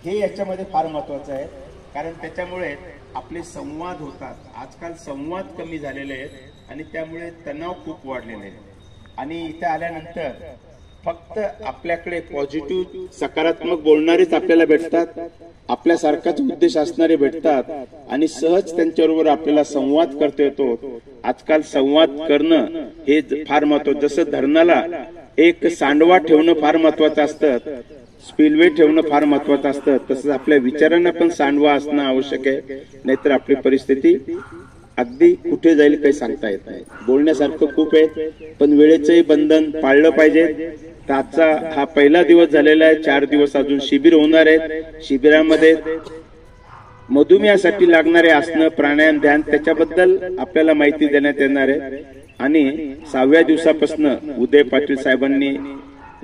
हे याच्यामध्ये फार महत्त्वाचं आहे, कारण त्याच्यामुळे आपले संवाद होतात. आजकाल संवाद कमी झालेले आहेत आणि त्यामुळे तणाव खूप वाढलेले आहेत. आणि इथे आल्यानंतर फक्त आपल्याकडे पॉझिटिव्ह सकारात्मक बोलणारेच आपल्याला भेटतात, आपल्यासारखाच उद्देश असणारे भेटतात आणि सहज त्यांच्याबरोबर आपल्याला संवाद करता येतो. आजकाल संवाद करणं हे फार महत्त्वाचं. जसं धरणाला एक सांडवा ठेवणं फार महत्त्वाचं असतं, स्पिलवे ठेवणं फार महत्त्वाचं असतं, तसंच आपल्या विचारांना पण सांडवा असणं आवश्यक आहे. नाहीतर आपली परिस्थिती अगदी कुठे जाईल काही सांगता येत नाही. बोलण्यासारखं खूप आहे, पण वेळेचंही बंधन पाळलं पाहिजे. आजचा हा पहिला दिवस झालेला आहे. 4 दिवस अजून शिबिर होणार आहेत. शिबिरामध्ये मधुमेहासाठी लागणारे आसनं, प्राणायाम, ध्यान त्याच्याबद्दल आपल्याला माहिती देण्यात येणार आहे. आणि 6व्या दिवसापासून उदय पाटील साहेबांनी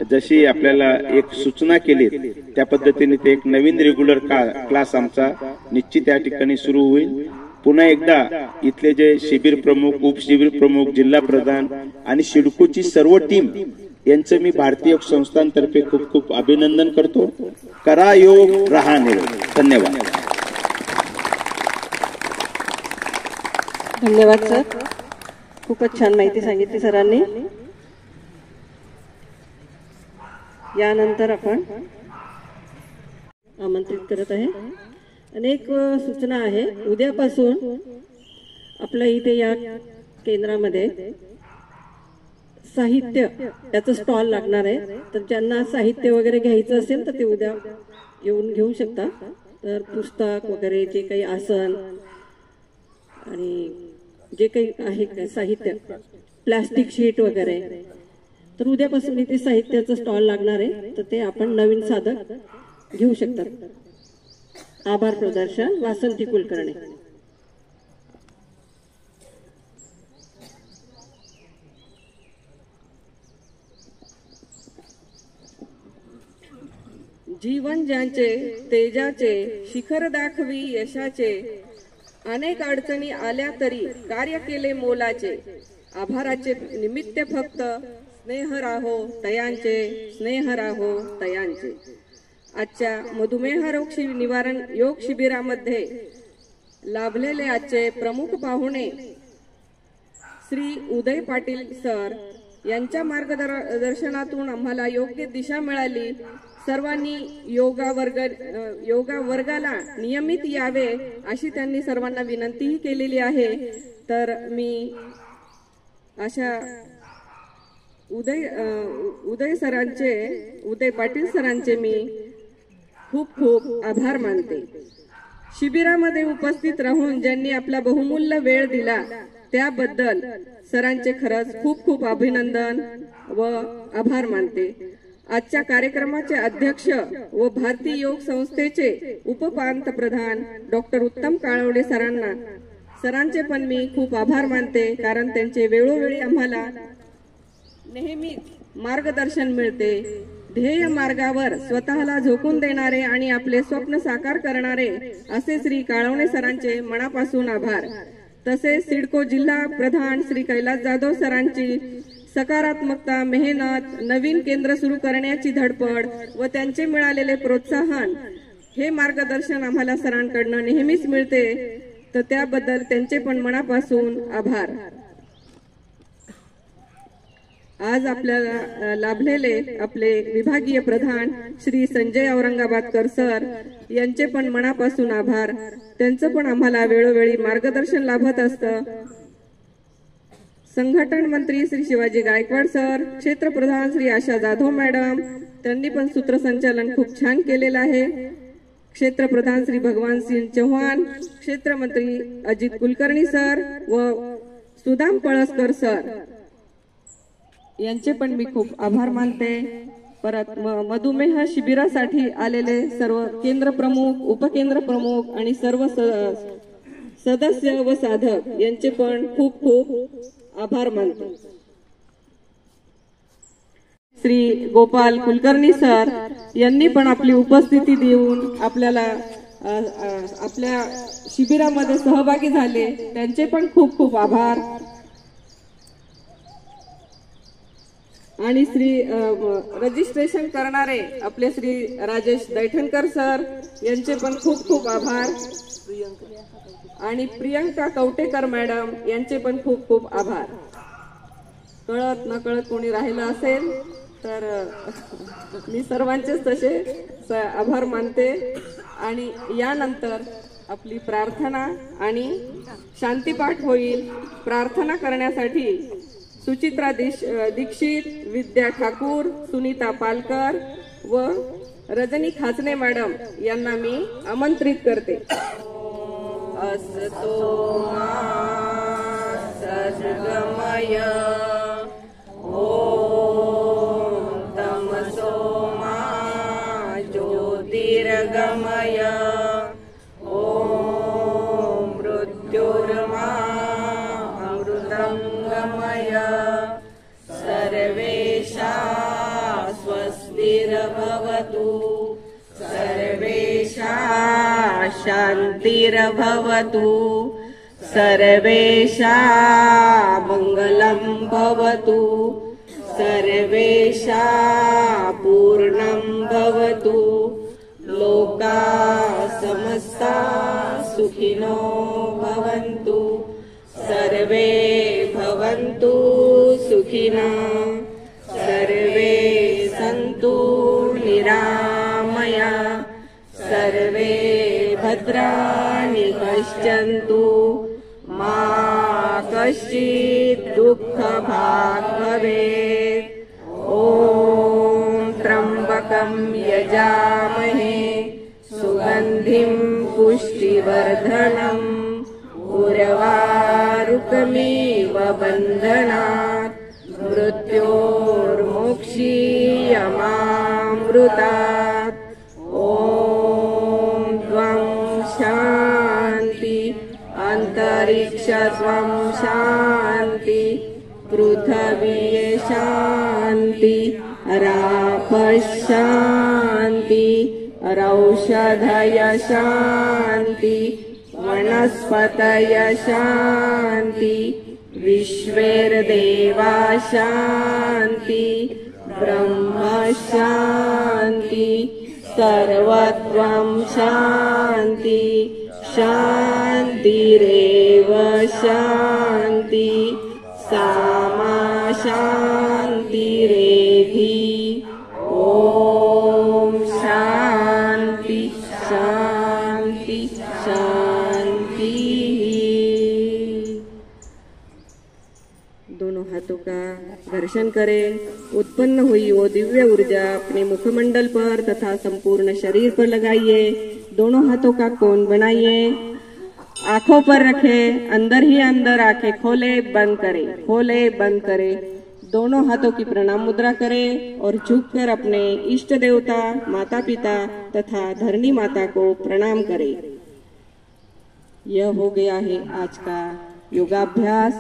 जशी आपल्याला एक सूचना केली त्या पद्धतीने ते एक नवीन रेग्युलर क्लास आमचा निश्चित या ठिकाणी सुरू होईल. पुन्हा एकदा इथले जे शिबिर प्रमुख, उपशिबिर प्रमुख, जिल्हा प्रधान आणि सिडकोची सर्व टीम यांचं मी भारतीय योग संस्थांतर्फे खूप खूप अभिनंदन करतो. करा योग, रहा निरोगी. धन्यवाद. धन्यवाद सर, खूपच छान माहिती सांगितली सरांनी. यानंतर आपण आमंत्रित करत आहे. अनेक सूचना आहे. उद्यापासून आपल्या इथे या केंद्रामध्ये साहित्य याचं स्टॉल लागणार आहे. तर ज्यांना साहित्य वगैरे घ्यायचं असेल तर ते उद्या येऊन घेऊ शकता. तर पुस्तक वगैरे जे काही आसन आणि जे काही आहे साहित्य, प्लास्टिक शीट वगैरे, तर उद्यापासून इथे साहित्याचं स्टॉल लागणार आहे. तर ते आपण नवीन साधक घेऊ शकतात. आभार प्रदर्शन वासंती कुलकर्णी. जीवन ज्यांचे तेजाचे, शिखर दाखवी यशाचे, अनेक अडचणी आल्या तरी कार्य केले मोलाचे, आभाराचे निमित्त फक्त स्नेह राहो तयांचे, स्नेह राहो तयांचे. आजच्या मधुमेह रोग निवारण योग शिबिरामध्ये लाभलेले आजचे प्रमुख पाहुणे श्री उदय पाटील सर यांच्या मार्गदर्शनातून आम्हाला योग्य दिशा मिळाली. सर्वांनी योगा वर्गाला नियमित यावे अशी त्यांनी सर्वांना विनंतीही केलेली आहे. तर मी अशा उदय पाटील सरांचे मी खूप खूप आभार मानते. शिबिरामध्ये उपस्थित राहून ज्यांनी आपला बहुमूल्य वेळ दिला त्याबद्दल सरांचे खरंच खूप खूप अभिनंदन व आभार मानते. आजच्या कार्यक्रमाचे अध्यक्ष व भारतीय योग संस्थेचे उपपंतप्रधान डॉक्टर उत्तम काळवडे सरांचे पण मी खूप आभार मानते, कारण त्यांचे वेळोवेळी आम्हाला नेहमी मार्गदर्शन मिळते. ध्येय मार्गावर स्वतःला झोकून देणारे आणि आपले स्वप्न साकार करणारे असे श्री काळवणे सरांचे मनापासून आभार. तसेच सिडको जिल्हा प्रधान श्री कैलास जाधव सरांची सकारात्मकता, मेहनत, नवीन केंद्र सुरू करण्याची धडपड व त्यांचे मिळालेले प्रोत्साहन हे मार्गदर्शन आम्हाला सरांकडून नेहमीच मिळते. तर त्याबद्दल त्यांचे पण मनापासून आभार. आज आपल्याला लाभलेले आपले विभागीय प्रधान श्री संजय औरंगाबादकर सर यांचे पण मनापासून आभार. त्यांचं पण आम्हाला वेळोवेळी मार्गदर्शन लाभत असतं. संघटन मंत्री श्री शिवाजी गायकवाड सर, क्षेत्र प्रधान श्री आशा जाधव मॅडम, त्यांनी पण सूत्रसंचालन खूप छान केलेलं आहे. क्षेत्र प्रधान श्री भगवान सिंह चौहान, क्षेत्र मंत्री अजित कुलकर्णी सर व सुदाम पळसकर सर यांचे पण मी खूप आभार मानते. परत मधुमेह शिबिरासाठी आलेले सर्व केंद्र प्रमुख, उपकेंद्र प्रमुख आणि सर्व सदस्य व साधक यांचे पण खूप खूप आभार मानते. श्री गोपाल कुलकर्णी सर यांनी पण आपली उपस्थिती देऊन आपल्याला आपल्या शिबिरामध्ये सहभागी झाले, त्यांचे पण खूप खूप आभार. आणि रजिस्ट्रेशन करणारे आपले श्री राजेश दैठणकर सर यांचे पण खूप खूप आभार आणि प्रियंका कवटेकर मॅडम यांचे पण खूप खूप आभार. कळत न कळत कोणी राहिलं असेल तर मी सर्वांचेच तसे आभार मानते. आणि यानंतर आपली प्रार्थना आणि शांतीपाठ होईल. प्रार्थना करण्यासाठी सुचित्रा दीक्षित, विद्या ठाकूर, सुनीता पालकर व रजनी खाचने मॅडम यांना मी आमंत्रित करते. असतो मा सद्गमय ओम तमसो मा ज्योतिर्गमय ओम मृत्युर्मा अमृतंगमय सर्वेषां स्वस्तिर्भवतु सर्वेषां शान्तिर्भवतु सर्वेषां मङ्गलं भवतु सर्वेषां पूर्णं भवतु लोका समस्ता सुखिनो भवन्तु सर्वे भवन्तु सुखिनः सर्वे सन्तु निरामया सर्वे भद्राणि पश्यन्तु मा कश्चित् दुःखभाग् भवेत्. ॐ त्र्यम्बकं यजामहे सुगन्धिं पुष्टिवर्धनम् उर्वारुकमिव बन्धनात् मृत्योर्मोक्षीयमामृतात्. ॐ त्वं शान्ति अंतरिक्ष त्वं शान्ति पृथ्वी शान्ति राप शान्ति रौषधय शान्ति वनस्पतय शान्ति विश्वेर्देवा शान्ति ब्रह्म शान्ति सर्वत्वं शान्ति शान्तिरेव शान्ति सामा शान्तिरेधि. ॐ शान्ति शान्ति शान्ति. दोनों हाथों का घर्षण करें. उत्पन्न हुई वो दिव्य ऊर्जा अपने मुखमंडल पर तथा संपूर्ण शरीर पर लगाइए. दोनों हाथों का कोण बनाइए. आंखों पर रखें. अंदर ही अंदर आंखें खोले बंद करें, खोले बंद करें. दोनों हाथों की प्रणाम मुद्रा करें और झुककर अपने इष्ट देवता, माता पिता तथा धरणी माता को प्रणाम करें. यह हो गया है आज का योगाभ्यास.